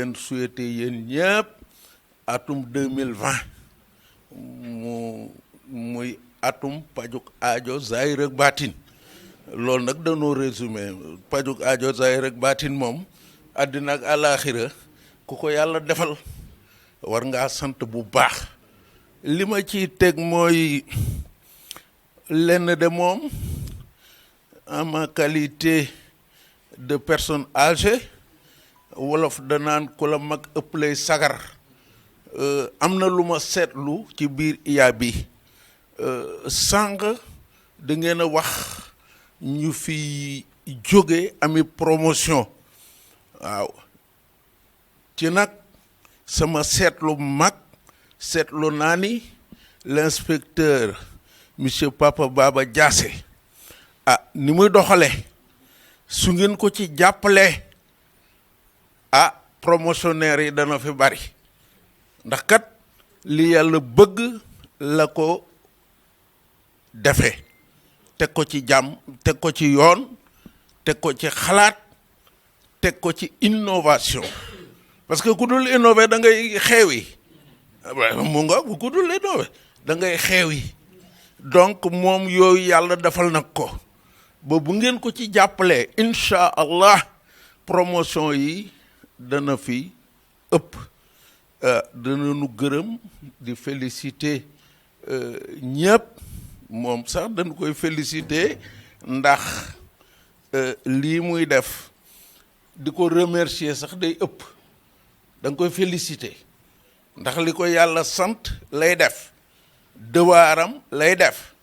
leen souhaiter yéen ñëpp atum 2020 muy atum pajuk aajo zahir ak baatin loolu nag dañoo résumé pajuk aajo zahir ak baatin moom àddina ak àlaaxira ku ko yàlla defal war ngaa sant bu baax li ma ciy teg mooy lenn de moom en ma qualité de personne âgée wolof danaan ku la mag ëpp lay sagar am na lu ma seetlu ci biir iya bi sànq da ngeen a wax ñu fi jóge ami promotion waaw ci nag sama seetlu mag seetlu naa ni l'inspecteur monsieur Papa Baba Diassé ni muy doxale su ngeen ko ci jàppale promotionnaire yi dana fi bari ndax kat li yàlla bëgg la ko defee teg ko ci jàmm teg ko ci yoon teg ko ci xalaat teg ko ci innovation parce que ku dul innover da ngay xeewi mu nga ku dul innover da ngay xeewi donc moom yooyu yàlla defal nag ko ba bu ngeen ko ci jàppalee incha allah promotion yi dana fi ëpp dana nu gërëm di féliciter ñëpp moom sax dañu koy féliciter ndax lii muy def di ko remercier sax day ëpp da nga koy féliciter ndax li ko yàlla sant lay def devoiram lay def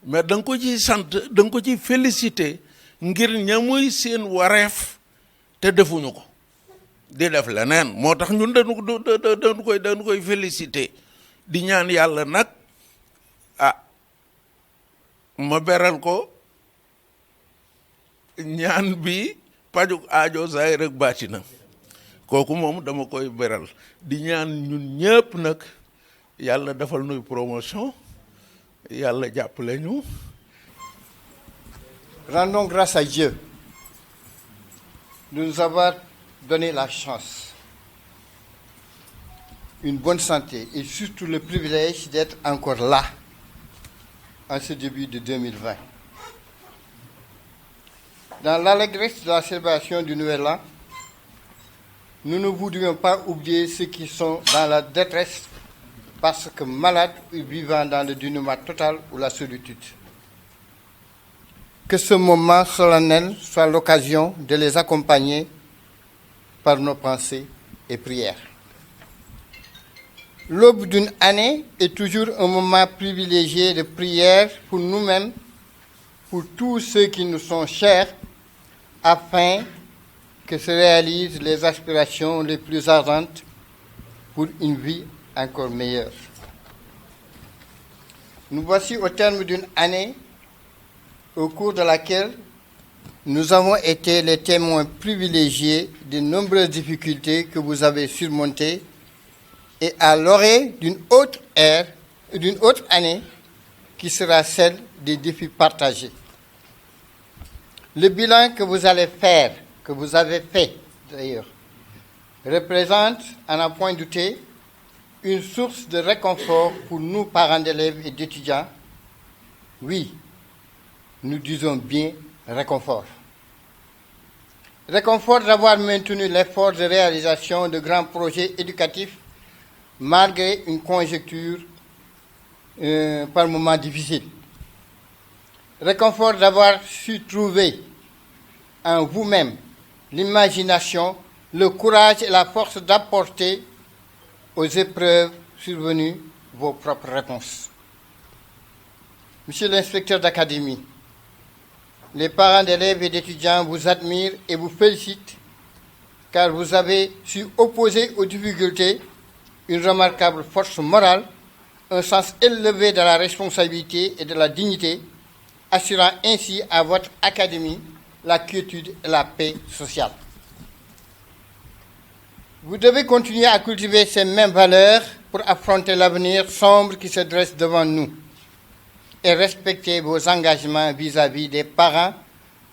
mais da nga ko ciy sant da nga ko ciy féliciter ngir ñamuy seen wareef te defuñu ko di def leneen moo tax ñun dañu koy féliciter di ñaan yàlla nag ma beral ko ñaan bi pajuk aajo zahir ak baatinam kooku moom dama koy beral di ñaan ñun ñëpp nag yàlla defal nuy promotion yàlla jàppale ñu. Rendons grâce à Dieu de nous avoir donné la chance, une bonne santé et surtout le privilège d'être encore là en ce début de 2020. Dans l'allégresse de la célébration du Nouvel An, nous ne voudrions pas oublier ceux qui sont dans la détresse parce que malades ou vivant dans le dénuement total ou la solitude. Que ce moment solennel soit l'occasion de les accompagner par nos pensées et prières. L'aube d'une année est toujours un moment privilégié de prière pour nous-mêmes, pour tous ceux qui nous sont chers, afin que se réalisent les aspirations les plus ardentes pour une vie encore meilleure. Nous voici au terme d'une année au cours de laquelle nous avons été les témoins privilégiés de nombreuses difficultés que vous avez surmontées et à l'orée d'une autre ère, d'une autre année qui sera celle des défis partagés. Le bilan que vous allez faire, que vous avez fait d'ailleurs, représente, à n'en point douter, une source de réconfort pour nous, parents d'élèves et d'étudiants. Oui, nous disons bien réconfort. Réconfort d'avoir maintenu l'effort de réalisation de grands projets éducatifs malgré une conjoncture par moments difficile. Réconfort d'avoir su trouver en vous-même l'imagination, le courage et la force d'apporter aux épreuves survenues vos propres réponses. Monsieur l'inspecteur d'académie, les parents d'élèves et d'étudiants vous admirent et vous félicitent car vous avez su opposer aux difficultés une remarquable force morale, un sens élevé de la responsabilité et de la dignité, assurant ainsi à votre académie la quiétude et la paix sociale. Vous devez continuer à cultiver ces mêmes valeurs pour affronter l'avenir sombre qui se dresse devant nous et respecter vos engagements vis-à-vis des parents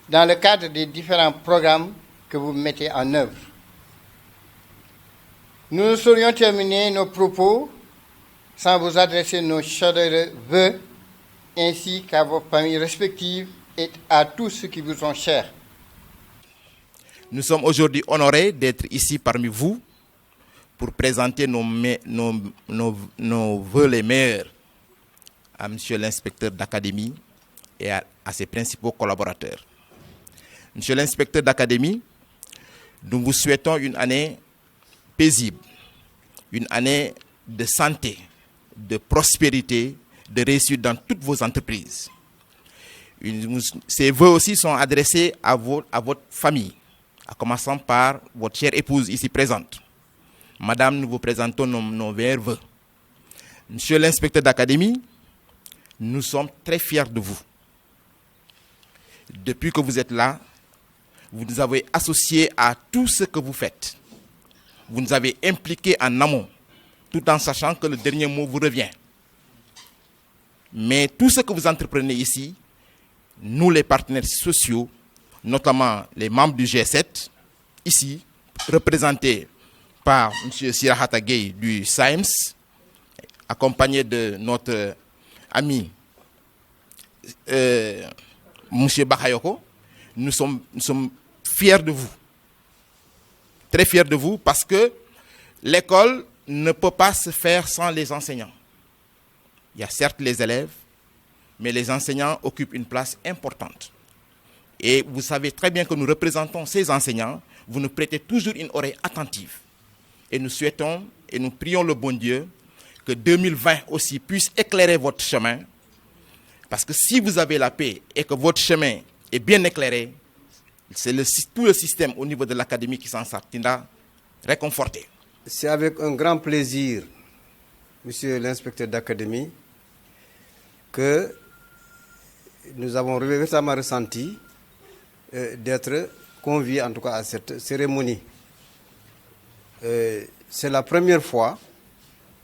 dans le cadre des différents programmes que vous mettez en œuvre. Nous ne saurions terminer nos propos sans vous adresser nos chaleureux vœux, ainsi qu'à vos familles respectives et à tous ceux qui vous sont chers. Nous sommes aujourd'hui honorés d'être ici parmi vous pour présenter nos vœux les meilleurs à Monsieur l'inspecteur d'académie et à ses principaux collaborateurs. Monsieur l'inspecteur d'académie, nous vous souhaitons une année paisible, une année de santé, de prospérité, de réussite dans toutes vos entreprises. Ces vœux aussi sont adressés à votre famille, en commençant par votre chère épouse ici présente. Madame, nous vous présentons nos meilleurs vœux. Monsieur l'inspecteur d'académie, nous sommes très fiers de vous. Depuis que vous êtes là, vous nous avez associés à tout ce que vous faites. Vous nous avez impliqués en amont, tout en sachant que le dernier mot vous revient. Mais tout ce que vous entreprenez ici, nous les partenaires sociaux, notamment les membres du G7, ici, représentés par M. Sirahata Gueye du SAEMS, accompagné de notre ami M. Bakayoko, nous sommes fiers de vous. Très fiers de vous parce que l'école ne peut pas se faire sans les enseignants. Il y a certes les élèves, mais les enseignants occupent une place importante. Et vous savez très bien que nous représentons ces enseignants, vous nous prêtez toujours une oreille attentive. Et nous souhaitons et nous prions le bon Dieu que 2020 aussi puisse éclairer votre chemin. Parce que si vous avez la paix et que votre chemin est bien éclairé, c'est tout le système au niveau de l'académie qui s'en sortira réconforté. C'est avec un grand plaisir, monsieur l'inspecteur d'académie, que nous avons récemment ressenti d'être conviés en tout cas à cette cérémonie. C'est la première fois,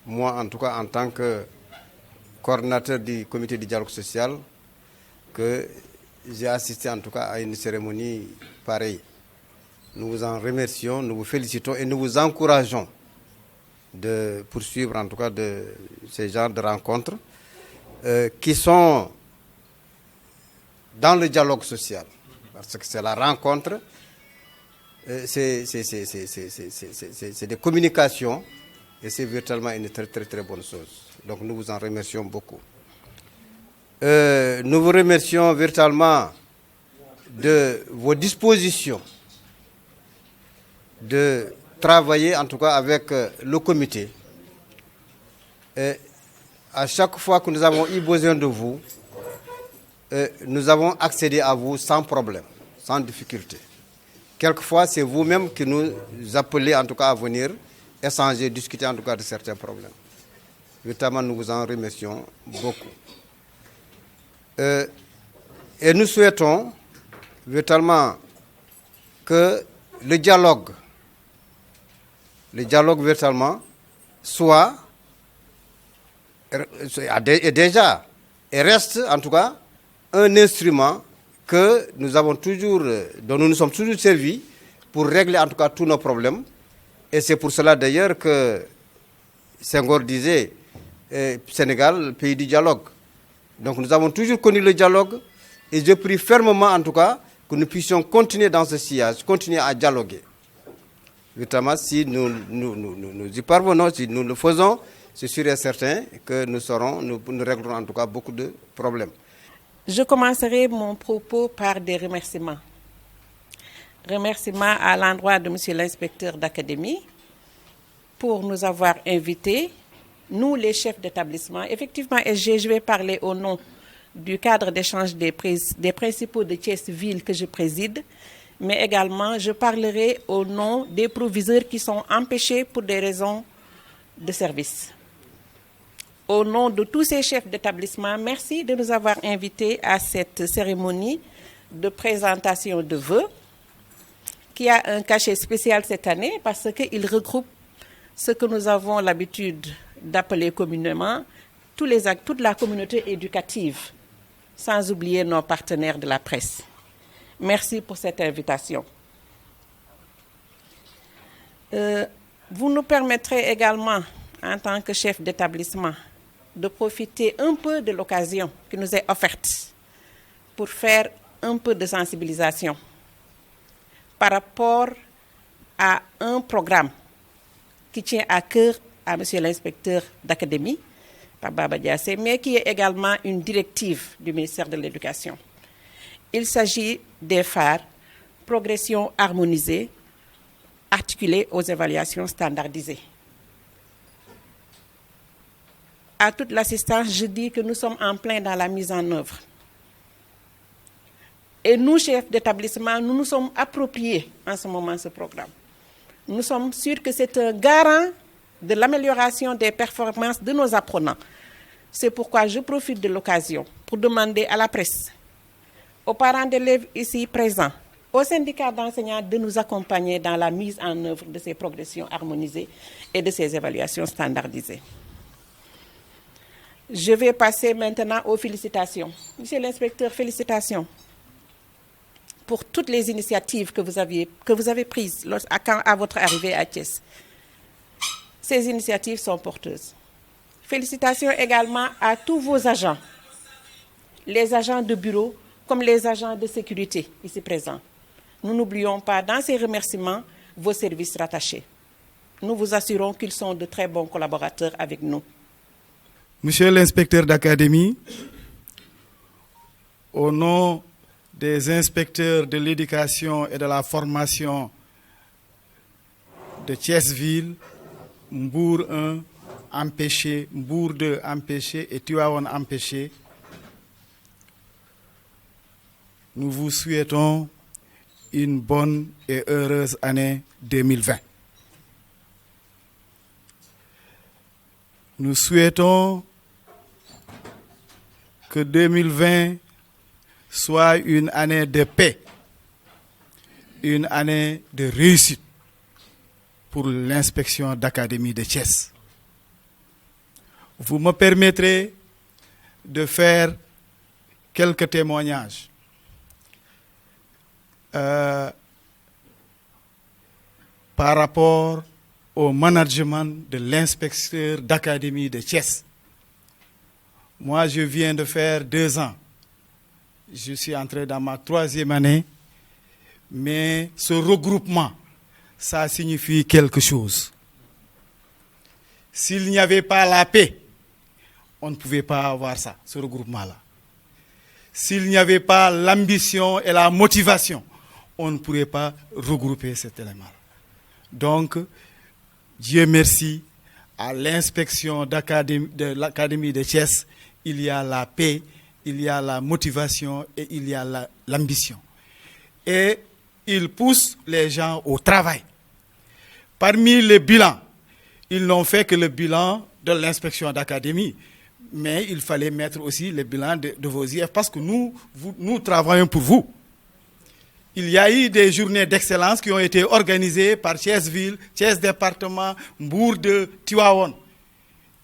moi en tout cas en tant que coordinateur du comité du dialogue social, que j'ai assisté en tout cas à une cérémonie pareille. Nous vous en remercions, nous vous félicitons et nous vous encourageons de poursuivre en tout cas de ces genres de rencontres qui sont dans le dialogue social. Parce que c'est la rencontre, c'est des communications et c'est virtuellement une très très très bonne chose. Donc nous vous en remercions beaucoup. Nous vous remercions virtuellement de vos dispositions de travailler en tout cas avec le comité. Et à chaque fois que nous avons eu besoin de vous, nous avons accédé à vous sans problème, sans difficulté. Quelquefois, c'est vous-même qui nous appelez en tout cas à venir échanger, discuter en tout cas de certains problèmes. Notamment, nous vous en remercions beaucoup. Et nous souhaitons véritablement que le dialogue véritablement soit et déjà et reste en tout cas un instrument que nous avons toujours, dont nous nous sommes toujours servis pour régler en tout cas tous nos problèmes. Et c'est pour cela d'ailleurs que Senghor disait Sénégal, pays du dialogue. Donc nous avons toujours connu le dialogue et je prie fermement en tout cas que nous puissions continuer dans ce sillage, continuer à dialoguer. Notamment si nous y parvenons, si nous le faisons, c'est sûr et certain que nous réglerons en tout cas beaucoup de problèmes. Je commencerai mon propos par des remerciements. Remerciements à l'endroit de monsieur l'inspecteur d'académie pour nous avoir invités, nous les chefs d'établissement. Effectivement, SG, je vais parler au nom du cadre d'échange des principaux de Thiès-Ville que je préside, mais également je parlerai au nom des proviseurs qui sont empêchés pour des raisons de service. Au nom de tous ces chefs d'établissement, merci de nous avoir invités à cette cérémonie de présentation de vœux qui a un cachet spécial cette année parce qu'il regroupe ce que nous avons l'habitude d'appeler communément toute la communauté éducative, sans oublier nos partenaires de la presse. Merci pour cette invitation. Vous nous permettrez également, en tant que chef d'établissement, de profiter un peu de l'occasion qui nous est offerte pour faire un peu de sensibilisation par rapport à un programme qui tient à cœur à monsieur l'inspecteur d'académie, Baba Diassé, mais qui est également une directive du ministère de l'Éducation. Il s'agit des phares progression harmonisée, articulée aux évaluations standardisées. À toute l'assistance, je dis que nous sommes en plein dans la mise en œuvre. Et nous, chefs d'établissement, nous nous sommes appropriés en ce moment ce programme. Nous sommes sûrs que c'est un garant de l'amélioration des performances de nos apprenants. C'est pourquoi je profite de l'occasion pour demander à la presse, aux parents d'élèves ici présents, aux syndicats d'enseignants de nous accompagner dans la mise en œuvre de ces progressions harmonisées et de ces évaluations standardisées. Je vais passer maintenant aux félicitations. Monsieur l'inspecteur, félicitations pour toutes les initiatives que vous avez prises à votre arrivée à Thiès. Ces initiatives sont porteuses. Félicitations également à tous vos agents, les agents de bureau comme les agents de sécurité ici présents. Nous n'oublions pas dans ces remerciements vos services rattachés. Nous vous assurons qu'ils sont de très bons collaborateurs avec nous. Monsieur l'inspecteur d'académie, au nom des inspecteurs de l'éducation et de la formation de Thiès-Ville, Mbour 1 empêché, Mbour 2 empêché et Tivaouane empêché, nous vous souhaitons une bonne et heureuse année 2020. Nous souhaitons que 2020 soit une année de paix, une année de réussite pour l'inspection d'académie de Thiès. Vous me permettrez de faire quelques témoignages. Par rapport au management de l'inspecteur d'académie de Thiès. Moi, je viens de faire 2 ans. Je suis entré dans ma 3e année, mais ce regroupement, ça signifie quelque chose. S'il n'y avait pas la paix, on ne pouvait pas avoir ça, ce regroupement-là. S'il n'y avait pas l'ambition et la motivation, on ne pourrait pas regrouper cet élément. Donc, Dieu merci, à l'inspection de l'Académie de Thiès, il y a la paix, il y a la motivation et il y a l'ambition. Et il pousse les gens au travail. Parmi les bilans, ils n'ont fait que le bilan de l'inspection d'académie, mais il fallait mettre aussi le bilan de vos IF parce que nous travaillons pour vous. Il y a eu des journées d'excellence qui ont été organisées par Thiès-Ville, Thiès département, Mbour de Tivaouane.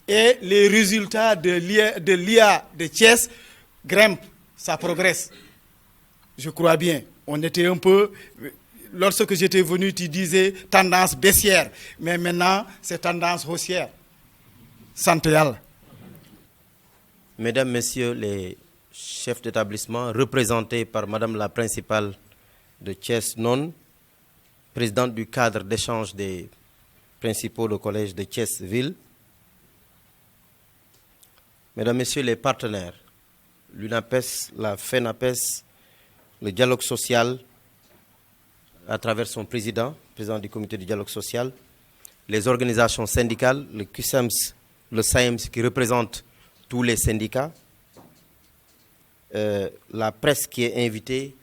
Et les résultats de l'IA de Thiès grimpent, ça progresse. Je crois bien. On était un peu, lorsque j'étais venu, tu disais tendance baissière. Mais maintenant, c'est tendance haussière. Santé Yàlla. Mesdames, Messieurs les chefs d'établissement, représentés par Madame la principale de Thiès Non, présidente du cadre d'échange des principaux de collège de Thiès-Ville, Mesdames, Messieurs les partenaires, l'UNAPES, la FENAPES, le dialogue social, à travers son président du comité du dialogue social, les organisations syndicales, le CUSEMS, le SAEMS qui représente tous les syndicats, la presse qui est invitée,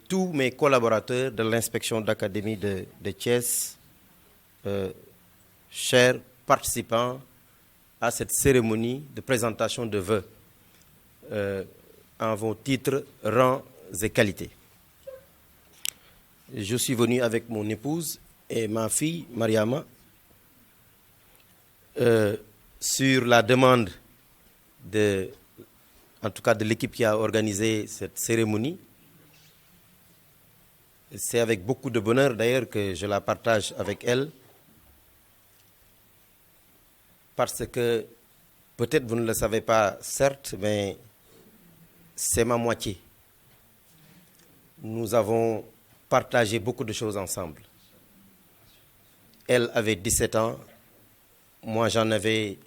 tous mes collaborateurs de l'inspection d'académie de Thiès, chers participants à cette cérémonie de présentation de vœux en vos titres, rangs et qualités. Je suis venu avec mon épouse et ma fille, Mariama, sur la demande en tout cas de l'équipe qui a organisé cette cérémonie. C'est avec beaucoup de bonheur d'ailleurs que je la partage avec elle, parce que peut-être vous ne le savez pas, certes, mais c'est ma moitié. Nous avons partagé beaucoup de choses ensemble. Elle avait 17 ans, moi j'en avais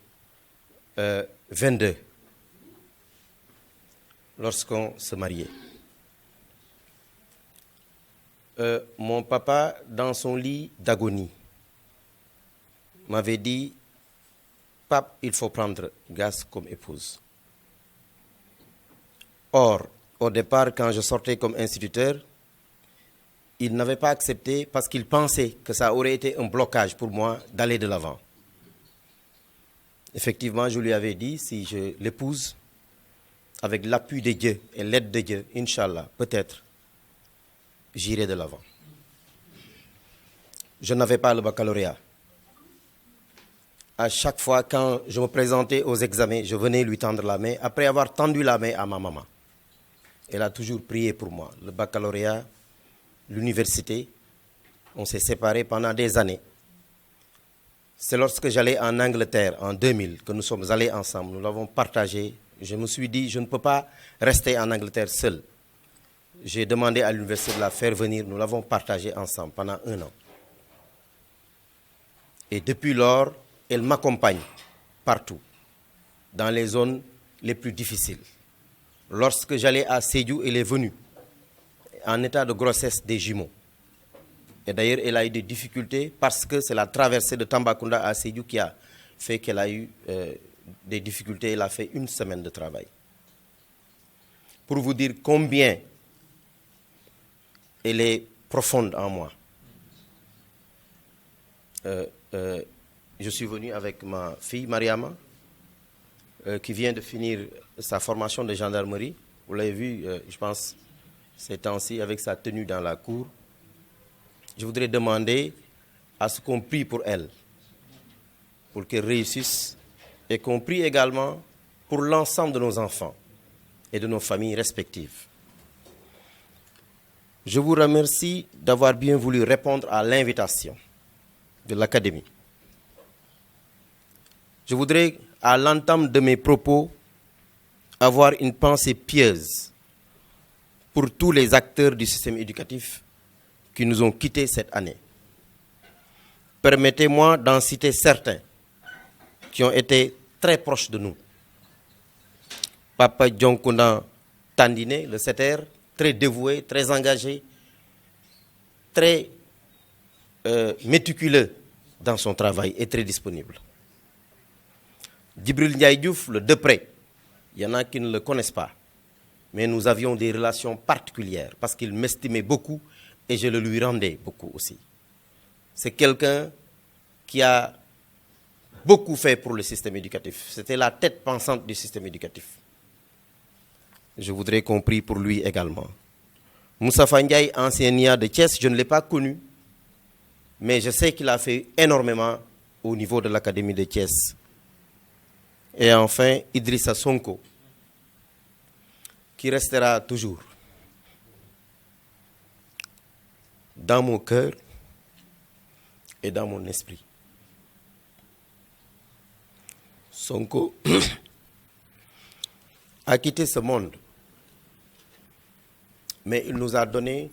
22 lorsqu'on se mariait. Mon papa, dans son lit d'agonie, m'avait dit « Pape, il faut prendre Gass comme épouse ». Or, au départ, quand je sortais comme instituteur, il n'avait pas accepté parce qu'il pensait que ça aurait été un blocage pour moi d'aller de l'avant. Effectivement, je lui avais dit, si je l'épouse, avec l'appui de Dieu et l'aide de Dieu, Inch'Allah, peut-être, j'irai de l'avant. Je n'avais pas le baccalauréat. À chaque fois, quand je me présentais aux examens, je venais lui tendre la main, après avoir tendu la main à ma maman. Elle a toujours prié pour moi. Le baccalauréat, l'université, on s'est séparés pendant des années. C'est lorsque j'allais en Angleterre en 2000 que nous sommes allés ensemble. Nous l'avons partagé. Je me suis dit, je ne peux pas rester en Angleterre seul. J'ai demandé à l'université de la faire venir. Nous l'avons partagé ensemble pendant 1 an. Et depuis lors, elle m'accompagne partout, dans les zones les plus difficiles. Lorsque j'allais à Sédhiou, elle est venue en état de grossesse des jumeaux. Et d'ailleurs, elle a eu des difficultés parce que c'est la traversée de Tambacounda à Sédhiou qui a fait qu'elle a eu des difficultés. Elle a fait 1 semaine de travail. Pour vous dire combien elle est profonde en moi. Je suis venu avec ma fille Mariama, qui vient de finir sa formation de gendarmerie. Vous l'avez vu, je pense, ces temps-ci, avec sa tenue dans la cour. Je voudrais demander à ce qu'on prie pour elle, pour qu'elle réussisse, et qu'on prie également pour l'ensemble de nos enfants et de nos familles respectives. Je vous remercie d'avoir bien voulu répondre à l'invitation de l'Académie. Je voudrais, à l'entame de mes propos, avoir une pensée pieuse pour tous les acteurs du système éducatif qui nous ont quittés cette année. Permettez-moi d'en citer certains qui ont été très proches de nous. Papa Djonkounan Tandine, le SETER, très dévoué, très engagé, très méticuleux dans son travail et très disponible. Djibril Ndiaye Diouf, le Depré, il y en a qui ne le connaissent pas, mais nous avions des relations particulières parce qu'il m'estimait beaucoup et je le lui rendais beaucoup aussi. C'est quelqu'un qui a beaucoup fait pour le système éducatif. C'était la tête pensante du système éducatif. Je voudrais qu'on prie pour lui également. Moussa Ndiaye, ancien NIA de Thiès, je ne l'ai pas connu, mais je sais qu'il a fait énormément au niveau de l'Académie de Thiès. Et enfin, Idrissa Sonko, qui restera toujours dans mon cœur et dans mon esprit. Sonko a quitté ce monde, mais il nous a donné,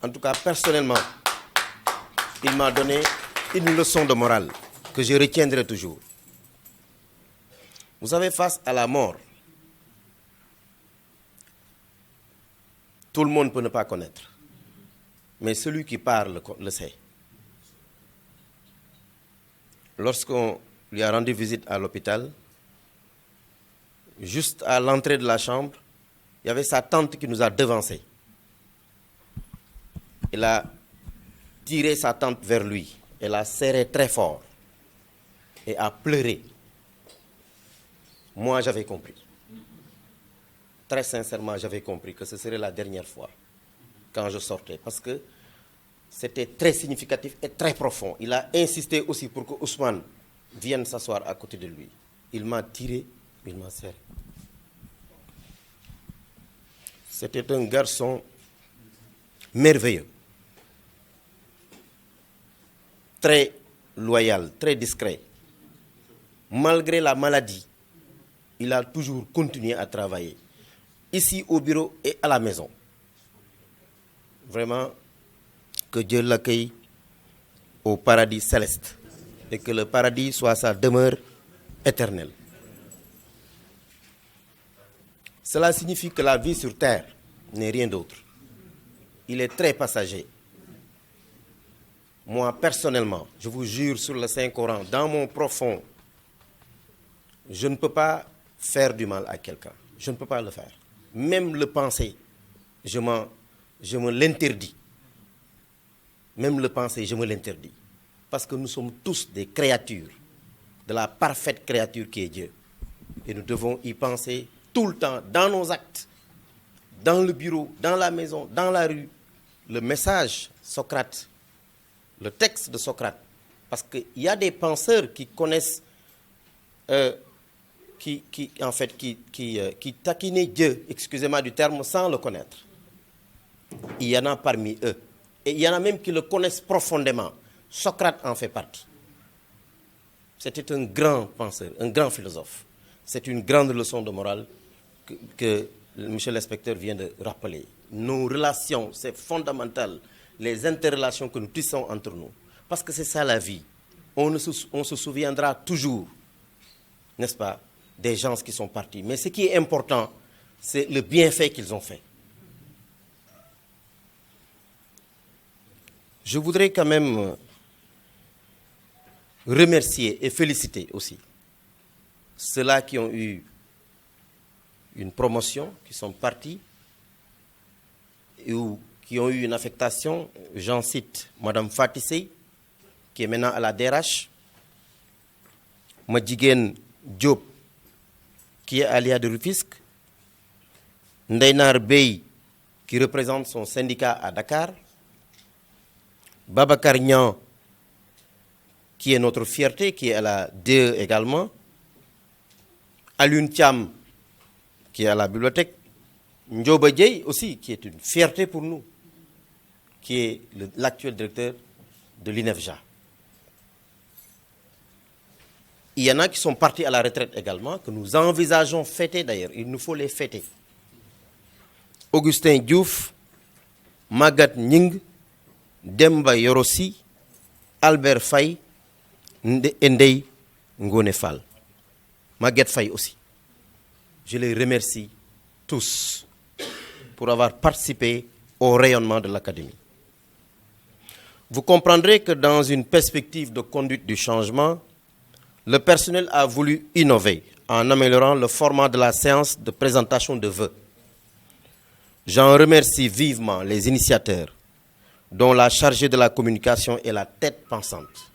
en tout cas personnellement, il m'a donné une leçon de morale que je retiendrai toujours. Vous savez, face à la mort, tout le monde peut ne pas connaître, mais celui qui parle le sait. Lorsqu'on lui a rendu visite à l'hôpital, juste à l'entrée de la chambre, il y avait sa tante qui nous a devancés. Il a tiré sa tante vers lui, elle a serré très fort et a pleuré. Moi, j'avais compris. Très sincèrement, j'avais compris que ce serait la dernière fois quand je sortais, parce que c'était très significatif et très profond. Il a insisté aussi pour que Ousmane vienne s'asseoir à côté de lui. Il m'a tiré, il m'a serré. C'était un garçon merveilleux, très loyal, très discret. Malgré la maladie, il a toujours continué à travailler, ici au bureau et à la maison. Vraiment, que Dieu l'accueille au paradis céleste et que le paradis soit sa demeure éternelle. Cela signifie que la vie sur terre n'est rien d'autre. Il est très passager. Moi, personnellement, je vous jure sur le Saint-Coran, dans mon profond, je ne peux pas faire du mal à quelqu'un. Je ne peux pas le faire. Même le penser, je me l'interdis. Même le penser, je me l'interdis. Parce que nous sommes tous des créatures, de la parfaite créature qui est Dieu. Et nous devons y penser tout le temps, dans nos actes, dans le bureau, dans la maison, dans la rue. Le message Socrate, le texte de Socrate. Parce qu'il y a des penseurs qui connaissent, qui taquinaient Dieu, excusez-moi du terme, sans le connaître. Il y en a parmi eux. Et il y en a même qui le connaissent profondément. Socrate en fait partie. C'était un grand penseur, un grand philosophe. C'est une grande leçon de morale que monsieur l'inspecteur vient de rappeler. Nos relations, c'est fondamental. Les interrelations que nous tissons entre nous. Parce que c'est ça la vie. On se souviendra toujours, n'est-ce pas, des gens qui sont partis. Mais ce qui est important, c'est le bienfait qu'ils ont fait. Je voudrais quand même remercier et féliciter aussi ceux-là qui ont eu une promotion, qui sont partis, ou qui ont eu une affectation. J'en cite Mme Fatissé, qui est maintenant à la DRH, Madjigen Diop, qui est à l'IA de Rufisque, Ndeynar Bey, qui représente son syndicat à Dakar, Babacar Nian, qui est notre fierté, qui est à la DE également, Alioune Thiam, qui est à la bibliothèque, Ndioba Dieye aussi, qui est une fierté pour nous, qui est l'actuel directeur de l'INEFJA. Il y en a qui sont partis à la retraite également, que nous envisageons fêter d'ailleurs. Il nous faut les fêter. Augustin Diouf, Magat Ning, Demba Yorossi, Albert Faye, Ndeye Ngone Fall. Maguette Faye aussi. Je les remercie tous pour avoir participé au rayonnement de l'Académie. Vous comprendrez que dans une perspective de conduite du changement, le personnel a voulu innover en améliorant le format de la séance de présentation de vœux. J'en remercie vivement les initiateurs, dont la chargée de la communication est la tête pensante.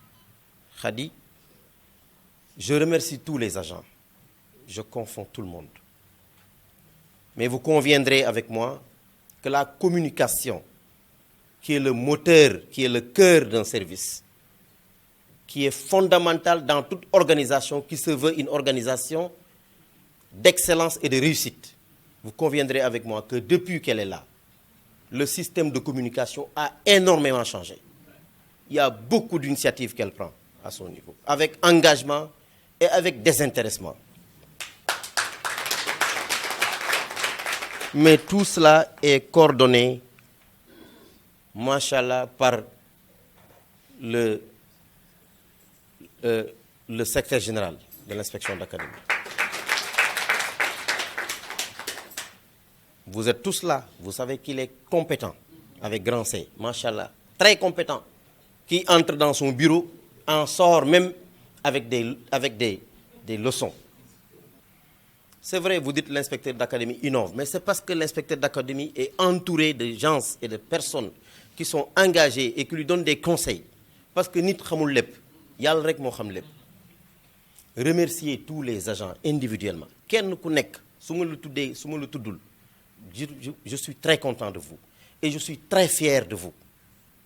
Khadi, je remercie tous les agents. Je confonds tout le monde. Mais vous conviendrez avec moi que la communication, qui est le moteur, qui est le cœur d'un service, qui est fondamentale dans toute organisation qui se veut une organisation d'excellence et de réussite. Vous conviendrez avec moi que depuis qu'elle est là, le système de communication a énormément changé. Il y a beaucoup d'initiatives qu'elle prend à son niveau, avec engagement et avec désintéressement. Mais tout cela est coordonné, machallah, par le secrétaire général de l'inspection d'académie. Vous êtes tous là, vous savez qu'il est compétent, avec grand C, machallah, très compétent, qui entre dans son bureau, en sort même avec des leçons. C'est vrai, vous dites l'inspecteur d'académie innove, mais c'est parce que l'inspecteur d'académie est entouré de gens et de personnes qui sont engagés et qui lui donnent des conseils. Parce que nit xamul lepp, yalla rek mo xam lepp. Remercier tous les agents individuellement. Kenn ku nek, suma lu tuddé, suma lu tuddul. Je suis très content de vous et je suis très fier de vous.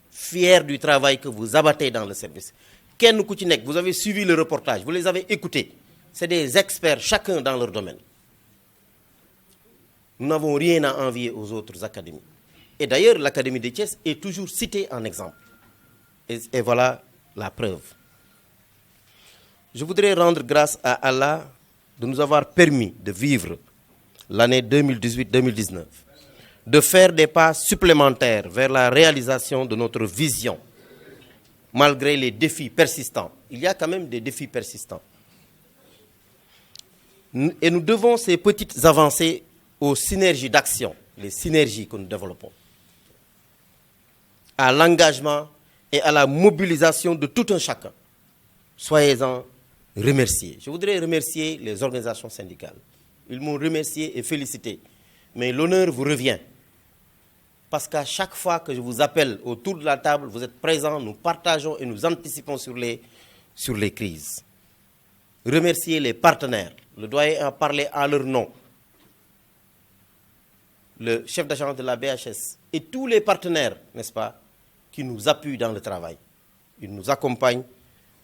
Fier du travail que vous abattez dans le service. Kenn ku ci nek, vous avez suivi le reportage, vous les avez écoutés. C'est des experts, chacun dans leur domaine. Nous n'avons rien à envier aux autres académies. Et d'ailleurs, l'Académie de Thiès est toujours citée en exemple. Et voilà la preuve. Je voudrais rendre grâce à Allah de nous avoir permis de vivre l'année 2018-2019, de faire des pas supplémentaires vers la réalisation de notre vision, malgré les défis persistants. Il y a quand même des défis persistants. Et nous devons ces petites avancées aux synergies d'action, les synergies que nous développons, à l'engagement et à la mobilisation de tout un chacun. Soyez-en remerciés. Je voudrais remercier les organisations syndicales. Ils m'ont remercié et félicité. Mais l'honneur vous revient. Parce qu'à chaque fois que je vous appelle autour de la table, vous êtes présents, nous partageons et nous anticipons sur les crises. Remercier les partenaires. Le doyen a parlé à leur nom. Le chef d'agence de la BHS et tous les partenaires, n'est-ce pas, qui nous appuient dans le travail. Ils nous accompagnent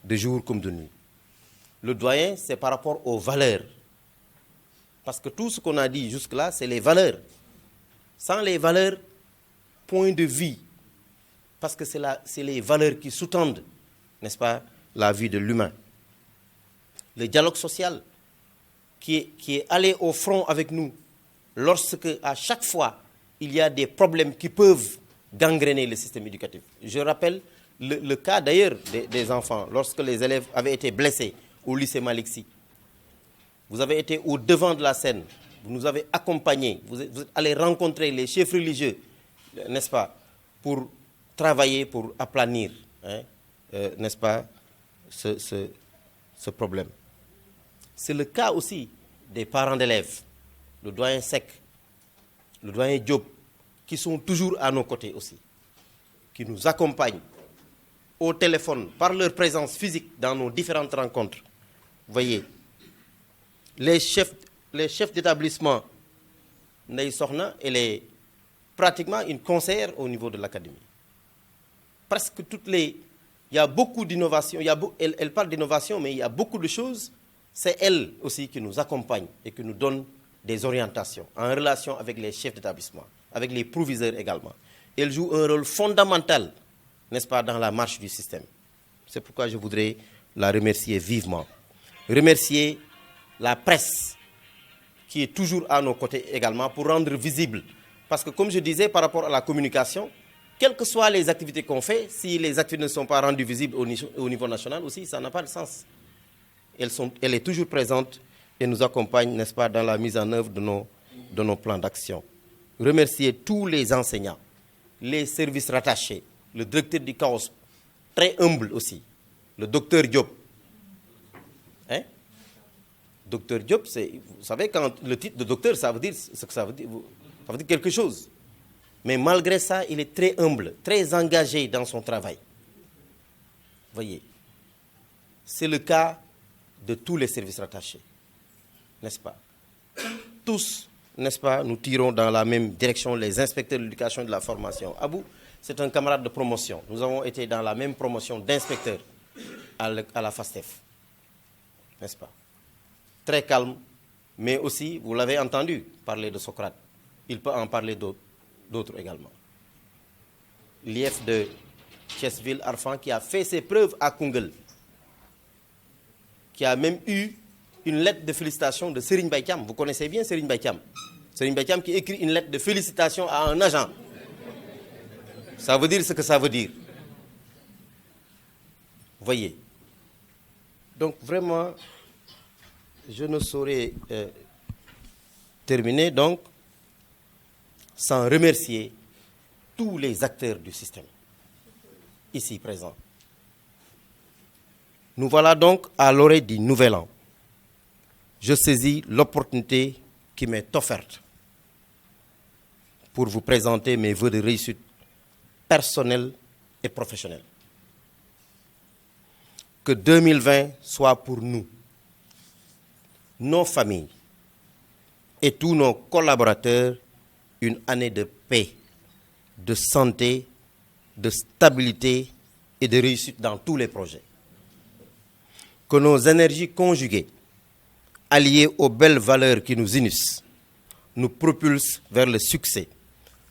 de jour comme de nuit. Le doyen, c'est par rapport aux valeurs. Parce que tout ce qu'on a dit jusque-là, c'est les valeurs. Sans les valeurs, point de vie. Parce que c'est les valeurs qui sous-tendent, n'est-ce pas, la vie de l'humain. Le dialogue social qui est allé au front avec nous lorsque, à chaque fois, il y a des problèmes qui peuvent gangréner le système éducatif. Je rappelle le cas d'ailleurs des enfants, lorsque les élèves avaient été blessés au lycée Malick Sy. Vous avez été au devant de la scène, vous nous avez accompagnés, vous êtes allés rencontrer les chefs religieux, n'est-ce pas, pour travailler, pour aplanir, n'est-ce pas, ce problème. C'est le cas aussi des parents d'élèves, le doyen Seck, le doyen Diop, qui sont toujours à nos côtés aussi, qui nous accompagnent au téléphone, par leur présence physique dans nos différentes rencontres. Vous voyez, les chefs d'établissement, Ndeye Sokhna, elle est pratiquement une conseillère au niveau de l'académie. Presque il y a beaucoup d'innovations, elle parle d'innovation, mais il y a beaucoup de choses. C'est elle aussi qui nous accompagne et qui nous donne des orientations en relation avec les chefs d'établissement, avec les proviseurs également. Elle joue un rôle fondamental, n'est-ce pas, dans la marche du système. C'est pourquoi je voudrais la remercier vivement. Remercier la presse qui est toujours à nos côtés également pour rendre visible. Parce que comme je disais par rapport à la communication, quelles que soient les activités qu'on fait, si les activités ne sont pas rendues visibles au niveau national aussi, ça n'a pas de sens. Elle est toujours présente et nous accompagne, n'est-ce pas, dans la mise en œuvre de nos plans d'action. Remercier tous les enseignants, les services rattachés, le directeur du CAOS, très humble aussi, le docteur Diop. Docteur Diop, vous savez, quand le titre de docteur, ça veut dire ce que ça veut dire. Ça veut dire quelque chose. Mais malgré ça, il est très humble, très engagé dans son travail. Voyez, c'est le cas de tous les services rattachés, n'est-ce pas? Tous, n'est-ce pas, nous tirons dans la même direction, les inspecteurs de l'éducation et de la formation. Abou, c'est un camarade de promotion. Nous avons été dans la même promotion d'inspecteurs à la FASTEF, n'est-ce pas? Très calme, mais aussi, vous l'avez entendu parler de Socrate. Il peut en parler d'autres également. L'IF de Thiès-Ville-Arfan qui a fait ses preuves à Koungheul, qui a même eu une lettre de félicitations de Serigne Baïtiam. Vous connaissez bien Serigne Baïtiam. Serigne Baïtiam qui écrit une lettre de félicitations à un agent. Ça veut dire ce que ça veut dire. Voyez. Donc vraiment, je ne saurais terminer donc sans remercier tous les acteurs du système ici présents. Nous voilà donc à l'orée du nouvel an. Je saisis l'opportunité qui m'est offerte pour vous présenter mes vœux de réussite personnelle et professionnelle. Que 2020 soit pour nous, nos familles et tous nos collaborateurs une année de paix, de santé, de stabilité et de réussite dans tous les projets. Que nos énergies conjuguées, alliées aux belles valeurs qui nous unissent, nous propulsent vers le succès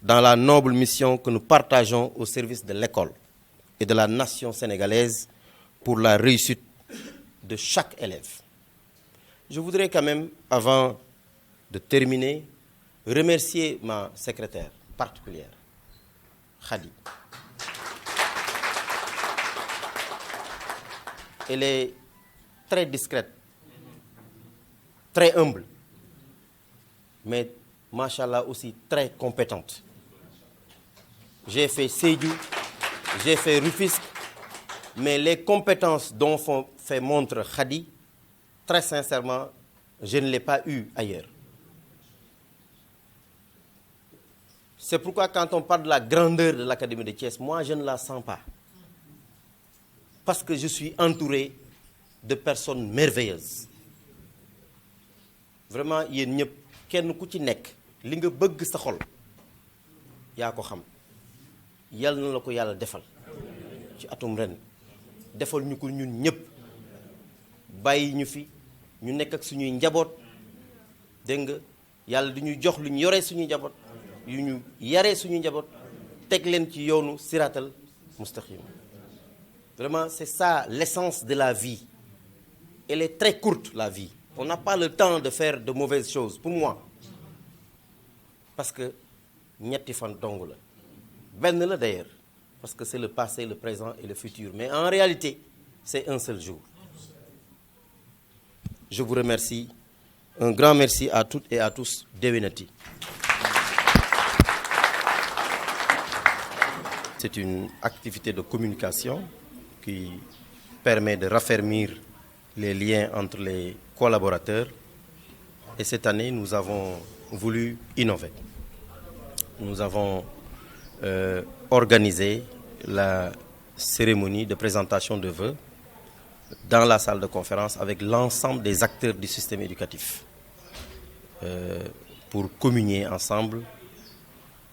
dans la noble mission que nous partageons au service de l'école et de la nation sénégalaise pour la réussite de chaque élève. Je voudrais quand même, avant de terminer, remercier ma secrétaire particulière, Khady. Elle est très discrète, très humble, mais, machallah, aussi très compétente. J'ai fait Sédhiou, j'ai fait Rufisque, mais les compétences dont fait montre Khady, très sincèrement, je ne l'ai pas eu ailleurs. C'est pourquoi quand on parle de la grandeur de l'Académie de Thiès, moi je ne la sens pas. Parce que je suis entouré de personnes merveilleuses. Vraiment, yéen ñëpp kenn ku ci nekk li nga bëgg sa xol yaa ko xam. Yal na la ko yàlla defal ci atum ren defal ñu ko ñun ñëpp bàyyi ñu fi ñu nekk ak suñuy njaboot dégg nga yàlla du ñu jox lu ñu yoree suñuy njaboot yu ñu yaree suñuy njaboot teg leen ci yoonu siratal mustaqim. Vraiment, c'est ça l'essence de la vie. Elle est très courte, la vie. On n'a pas le temps de faire de mauvaises choses, pour moi. Parce que ñetti fan dong la. Benn la d'ailleurs, parce que c'est le passé, le présent et le futur. Mais en réalité, c'est un seul jour. Je vous remercie. Un grand merci à toutes et à tous. Déwénati. C'est une activité de communication qui permet de raffermir les liens entre les collaborateurs. Et cette année, nous avons voulu innover. Nous avons organisé la cérémonie de présentation de vœux dans la salle de conférence avec l'ensemble des acteurs du système éducatif pour communier ensemble,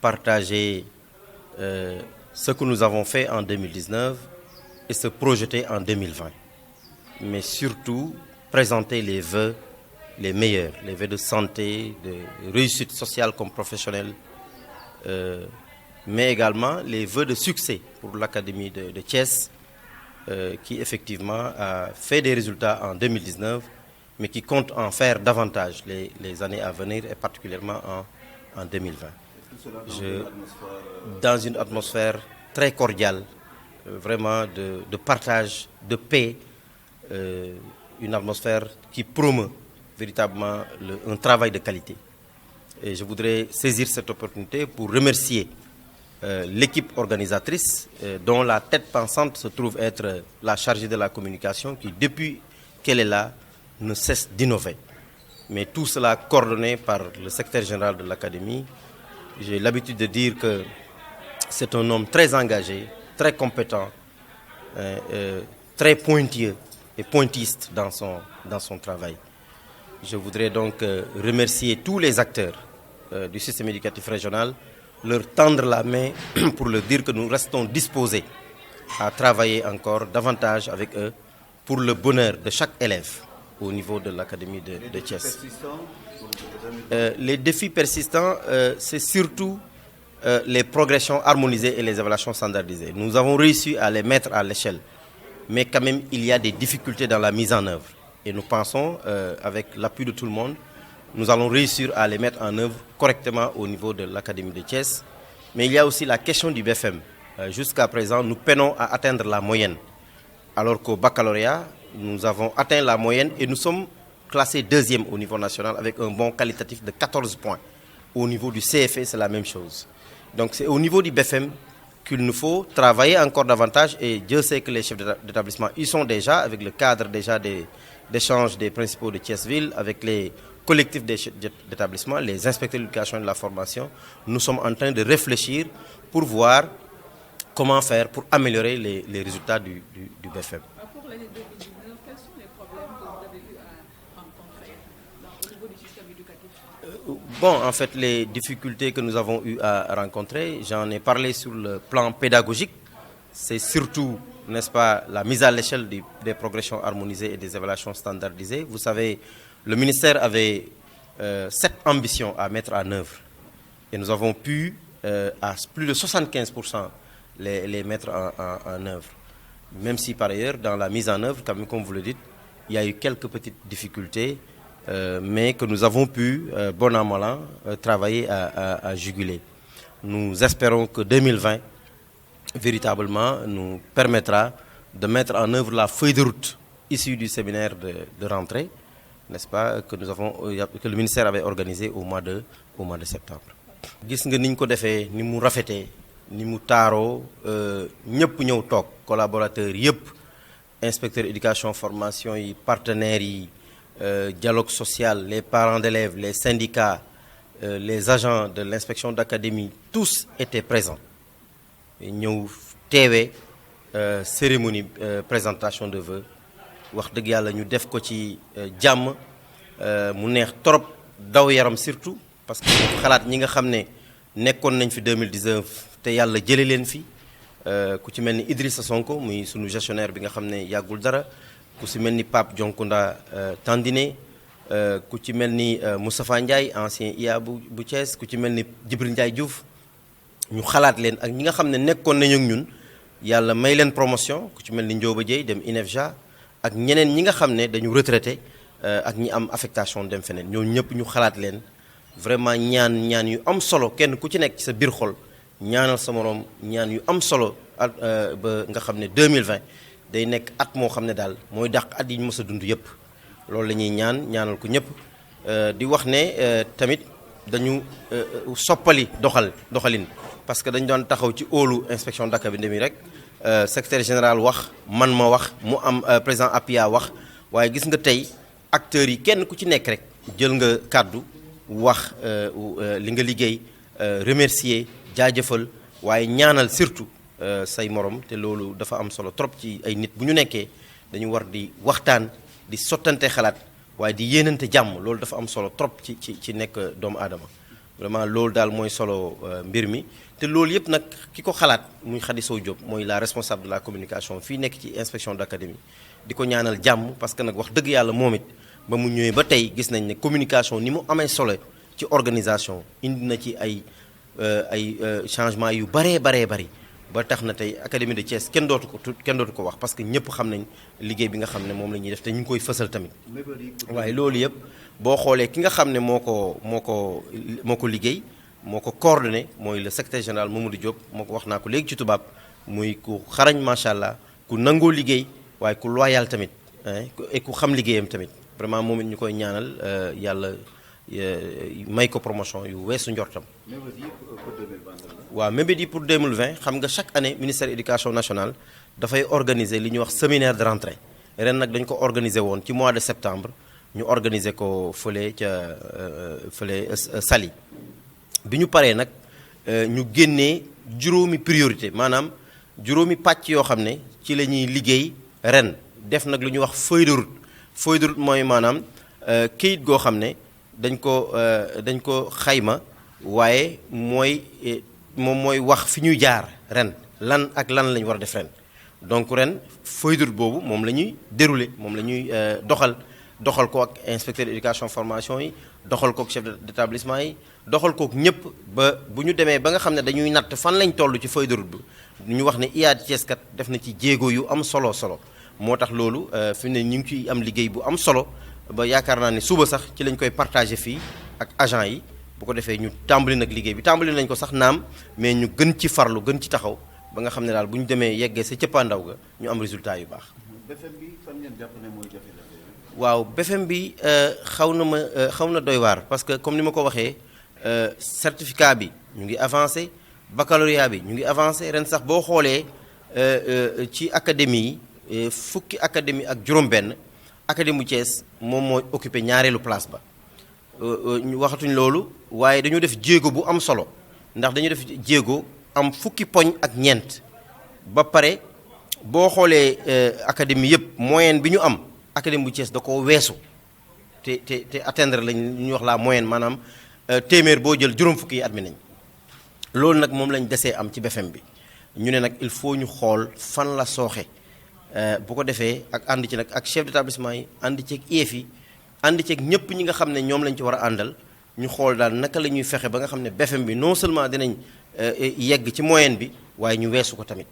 partager ce que nous avons fait en 2019 et se projeter en 2020. Mais surtout, présenter les vœux les meilleurs, les vœux de santé, de réussite sociale comme professionnelle, mais également les vœux de succès pour l'Académie de Thiès, qui effectivement a fait des résultats en 2019, mais qui compte en faire davantage les années à venir, et particulièrement en 2020. Dans une atmosphère très cordiale, vraiment de partage, de paix, une atmosphère qui promeut véritablement un travail de qualité. Et je voudrais saisir cette opportunité pour remercier l'équipe organisatrice, dont la tête pensante se trouve être la chargée de la communication, qui depuis qu'elle est là, ne cesse d'innover. Mais tout cela coordonné par le secrétaire général de l'Académie. J'ai l'habitude de dire que c'est un homme très engagé, très compétent, très pointilleux et pointiste dans son travail. Je voudrais donc remercier tous les acteurs du système éducatif régional, leur tendre la main pour leur dire que nous restons disposés à travailler encore davantage avec eux pour le bonheur de chaque élève au niveau de l'Académie de Thiès. Les défis persistants, c'est surtout les progressions harmonisées et les évaluations standardisées. Nous avons réussi à les mettre à l'échelle, mais quand même il y a des difficultés dans la mise en œuvre. Et nous pensons, avec l'appui de tout le monde, nous allons réussir à les mettre en œuvre correctement au niveau de l'Académie de Thiès. Mais il y a aussi la question du BFM. Jusqu'à présent, nous peinons à atteindre la moyenne. Alors qu'au baccalauréat, nous avons atteint la moyenne et nous sommes classés deuxième au niveau national avec un bon qualitatif de 14 points. Au niveau du CFE, c'est la même chose. Donc c'est au niveau du BFM qu'il nous faut travailler encore davantage, et Dieu sait que les chefs d'établissement y sont déjà, avec le cadre déjà d'échange des principaux de Thiès-Ville, avec les collectifs d'établissement, les inspecteurs de l'éducation et de la formation. Nous sommes en train de réfléchir pour voir comment faire pour améliorer les résultats du BFM. Pour l'année 2019, quels sont les problèmes que vous avez eu à rencontrer au niveau du système éducatif? Bon, en fait, les difficultés que nous avons eu à rencontrer, j'en ai parlé sur le plan pédagogique. C'est surtout, n'est-ce pas, la mise à l'échelle des progressions harmonisées et des évaluations standardisées. Vous savez, le ministère avait 7 ambitions à mettre en œuvre. Et nous avons pu à plus de 75% les mettre en œuvre. Même si par ailleurs, dans la mise en œuvre, comme vous le dites, il y a eu quelques petites difficultés, mais que nous avons pu, bon an mal an, travailler à juguler. Nous espérons que 2020, véritablement, nous permettra de mettre en œuvre la feuille de route issue du séminaire de rentrée, n'est-ce pas, que le ministère avait organisé au mois de septembre. Gis nga niñ ko defee ni mu rafetee ni mu taaroo ñëpp ñëw toog collaborateurs yëpp inspecteur éducation formation yi partenaires yi dialogue social les parents d'élèves les syndicats les agents de l'inspection d'académie tous étaient présents ñëw teewee cérémonie présentation de vœux wax dëgg yàlla ñu def ko ci jàmm mu neex trop daw yaram surtout parce que xalaat ñi nga xam ne nekkoon nañ fi 2019 te yàlla jële leen fi ku ci mel ni Idrissa Sonko muy sunu gestionnaire bi nga xam ne yàggul dara ku ci mel ni Pape Dionkunda Tandine ku ci mel ni Moustapha Ndiaye ancien IA bu Thiès ku ci mel ni Djibril Ndiaye Diouf ñu xalaat leen ak ñi nga xam ne nekkoon nañu ak ñun yàlla may leen promotion ku ci mel ni Ndioba Dieye dem INEFJA ak ñeneen ñi nga xam ne dañu retraité ak ñi am affectation dem feneen ñoo ñëpp ñu xalaat leen vraiment ñaan yu am solo kenn ku ci nekk ci sa biir xol ñaanal sa moroom ñaan yu am solo ba nga xam ne 2020 day nekk at moo xam ne daal mooy dàq at yi ñu mës a dund yëpp loolu la ñuy ñaanal ko ñëpp di wax ne tamit dañu soppali doxalin parce que dañu doon taxaw ci óolu inspection d'académie rek secrétaire général wax man ma wax mu am président APIA wax waaye gis nga tey acteurs yi kenn ku ci nekk rek jël nga kàddu wax li nga liggéey remercier jaajëfal waaye ñaanal surtout say morom te loolu dafa am solo trop ci ay nit bu ñu nekkee dañu war di waxtaan di sottante xalaat waaye di yéenante jàmm loolu dafa am solo trop ci nekk doomu aadama vraiment loolu daal mooy solo mbir mi te loolu yëpp nag ki ko xalaat muy Khady Sow Diop mooy la responsable de la communication fii nekk ci inspection d'académie di ko ñaanal jàmm parce que nag wax dëgg yàlla moom it ba mu ñëwee ba tey gis nañ ne communication ni mu amee solo ci organisation indi na ci ay changement yu bari ba tax na tey académie de Thiès kenn dootu ko wax parce que ñëpp xam nañ liggéey bi nga xam ne moom la ñuy def te ñu ngi koy fësal tamit waaye loolu yëpp boo xoolee ki nga xam ne moo ko liggéey moo ko coordonné mooy le secrétaire général Mamadou Diop moo ko wax naa ko léegi ci tubaab muy ku xarañ macha allah ku nangoo liggéey waaye ku loyal tamit et ku xam liggéeyam tamit vraiment moom it ñu koy ñaanal yàlla may ko promotion yu weesu njortam. waaw mébét yi pour 2020 xam nga chaque année ministère éducation nationale dafay organiser li ñuy wax séminaire de rentrée ren nag dañu ko organiser woon ci mois de septembre ñu organiser ko fële Saly bi ñu paree nag ñu génnee juróomi priorité maanaam juróomi pàcc yoo xam ne ci la ñuy liggéey ren def nag lu ñuy wax feuille de route mooy maanaam kayit goo xam ne dañ ko xayma waaye moom mooy wax fi ñuy jaar ren lan lañ war a def ren donc ren feuille de route boobu moom la ñuy dérouler moom la ñuy doxal ko ak inspecteur d'éducation formation yi doxal ko ak chef d'établissement yi doxal ko ak ñëpp ba bu ñu demee ba nga xam ne dañuy natt fan lañ toll ci feuille de route bi ñu wax ne IA Thiès kat def na ci jéego yu am solo moo tax loolu fi ne ñu ngi ciy am liggéey bu am solo ba yaakaar naa ne suba sax ci lañ koy partagé fii ak agent yi bu ko defee ñu tàmbali nag liggéey bi tàmbali nañ ko sax naam mais ñu gën ci farlu gën ci taxaw ba nga xam ne daal bu ñu demee yeggee sa cëppaandaw ga ñu am résultat yu baax. BFEM bi fan ngeen jàpp ne mooy jafe-jafe. waaw BFEM bi xaw na doy waar parce que comme ni ma ko waxee certificat bi ñu ngi avancé baccalauréat bi ñu ngi avancé ren sax boo xoolee ci académie yi fukki académie ak juróom-benn académie bu Thiès moom mooy occupé ñaareelu place ba. ñu waxatuñ loolu waaye dañoo def jéego bu am solo ndax dañu def jéego am fukki poñ ak ñeent ba pare boo xoolee académie yëpp moyenne bi ñu am académie bu Thiès da ko weesu te atteindre lañ ñuy wax la moyenne maanaam téeméer boo jël juróom fukki yi admis nañ loolu nag moom lañ desee am ci BFEM bi ñu ne nag il faut ñu xool fan la sooxe bu ko defee ak ànd ci nag ak chef d'établissement yi ànd ci ak IEF yi ànd ceeg ñëpp ñi nga xam ne ñoom lañ ci war a àndal ñu xool daal naka la ñuy fexe ba nga xam ne BFEM bi non seulement dinañ yegg ci moyenne bi waaye ñu weesu ko tamit